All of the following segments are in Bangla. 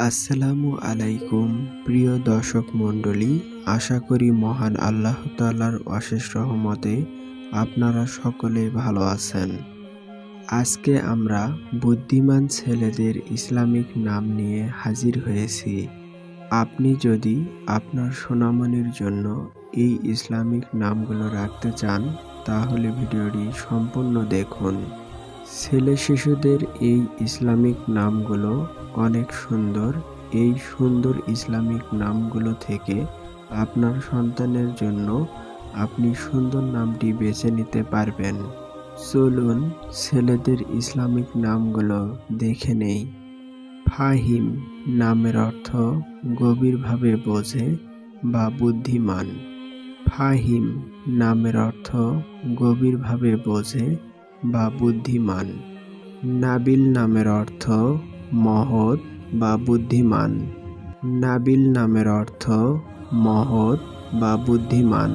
আসসালামু আলাইকুম প্রিয় দর্শক মণ্ডলী, আশা করি মহান আল্লাহ তাআলার অশেষ রহমতে আপনারা সকলে ভালো আছেন। আজকে আমরা বুদ্ধিমান ছেলেদের ইসলামিক নাম নিয়ে হাজির হয়েছি। আপনি যদি আপনার সোনামণির জন্য এই ইসলামিক নামগুলো রাখতে চান তাহলে ভিডিওটি সম্পূর্ণ দেখুন। ছেলে শিশুদের এই ইসলামিক নামগুলো অনেক সুন্দর। এই সুন্দর ইসলামিক নামগুলো থেকে আপনার সন্তানের জন্য আপনি সুন্দর নামটি বেছে নিতে পারবেন। চলুন ছেলেদের ইসলামিক নামগুলো দেখে নেই। ফাহিম নামের অর্থ গভীরভাবে বোঝে বা বুদ্ধিমান। ফাহিম নামের অর্থ গভীরভাবে বোঝে বা বুদ্ধিমান। নাবিল নামের অর্থ মহৎ বা বুদ্ধিমান। নাবিল নামের অর্থ মহৎ বা বুদ্ধিমান।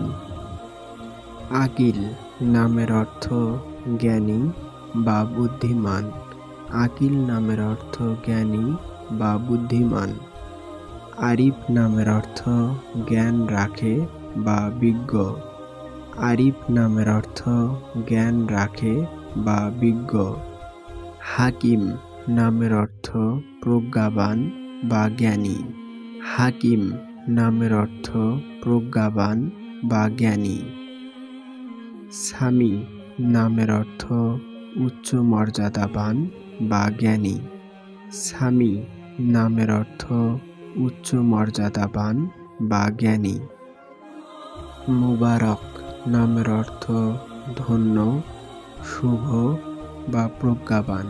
আকিল নামের অর্থ জ্ঞানী বা বুদ্ধিমান। আকিল নামের অর্থ জ্ঞানী বা বুদ্ধিমান। আরিফ নামের অর্থ জ্ঞান রাখে বা বিজ্ঞ। আরিফ নামের অর্থ জ্ঞান রাখে বা বিজ্ঞ। হাকিম নামের অর্থ প্রজ্ঞাবান বা জ্ঞানী। হাকিম নামের অর্থ প্রজ্ঞাবান বা জ্ঞানী। সামি নামের অর্থ উচ্চ মর্যাদাবান বা জ্ঞানী। সামি নামের অর্থ উচ্চ মর্যাদাবান বা জ্ঞানী। মুবারক নামের অর্থ ধন্য, শুভ বা প্রজ্ঞাবান।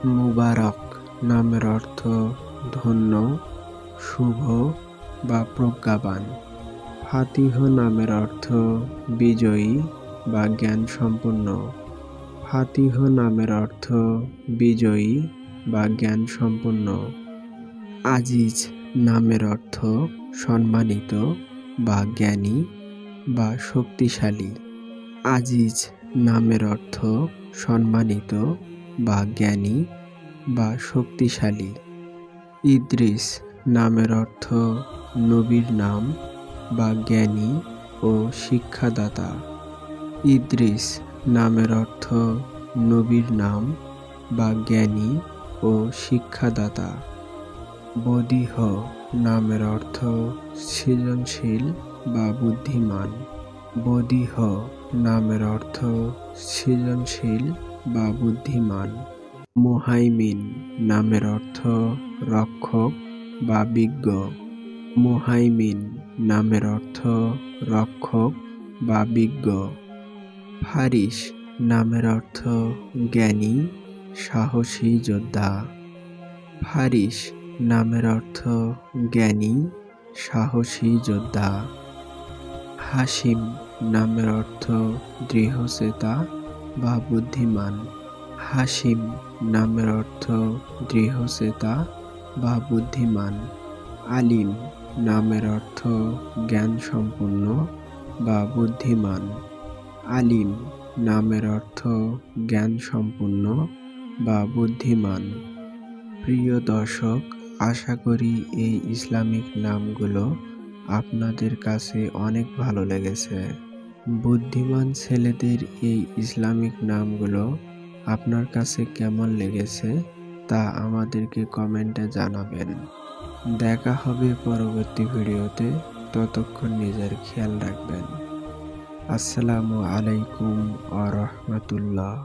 মুবারক নামের অর্থ ধন্য, শুভ বা প্রজ্ঞাবান। ফাতিহ নামের অর্থ বিজয়ী বা জ্ঞান সম্পন্ন। ফাতিহ নামের অর্থ বিজয়ী বা জ্ঞান সম্পন্ন। আজিজ নামের অর্থ সম্মানিত বা জ্ঞানী বা শক্তিশালী। আজিজ নামের অর্থ সম্মানিত বা জ্ঞানী বা শক্তিশালী। ইদ্রিস নামের অর্থ নবীর নাম বা জ্ঞানী ও শিক্ষাদাতা। ইদ্রিস নামের অর্থ নবীর নাম বা জ্ঞানী ও শিক্ষাদাতা। বদিহ নামের অর্থ সৃজনশীল বা বুদ্ধিমান। বদিহ নামের অর্থ সৃজনশীল বা বুদ্ধিমান। মুহাইমিন নামের অর্থ রক্ষক বা বিজ্ঞ। মুহাইমিন নামের অর্থ রক্ষক বা বিজ্ঞ। ফারিস নামের অর্থ জ্ঞানী, সাহসী যোদ্ধা। ফারিস নামের অর্থ জ্ঞানী, সাহসী যোদ্ধা। হাসিম নামের অর্থ দৃঢ়চেতা বা বুদ্ধিমান। হাসিম নামের অর্থ দৃঢ়চেতা বা বুদ্ধিমান। আলিম নামের অর্থ জ্ঞান সম্পন্ন বা বুদ্ধিমান। আলিম নামের অর্থ জ্ঞান সম্পন্ন বা বুদ্ধিমান। প্রিয় দর্শক, আশা করি এই ইসলামিক নামগুলো আপনাদের কাছে অনেক ভালো লেগেছে। বুদ্ধিমান ছেলেদের এই ইসলামিক নামগুলো আপনার কাছে কেমন লেগেছে তা আমাদেরকে কমেন্টে জানাবেন। দেখা হবে পরবর্তী ভিডিওতে। ততক্ষণ নিজের খেয়াল রাখবেন। আসসালামু আলাইকুম ওয়া রাহমাতুল্লাহ।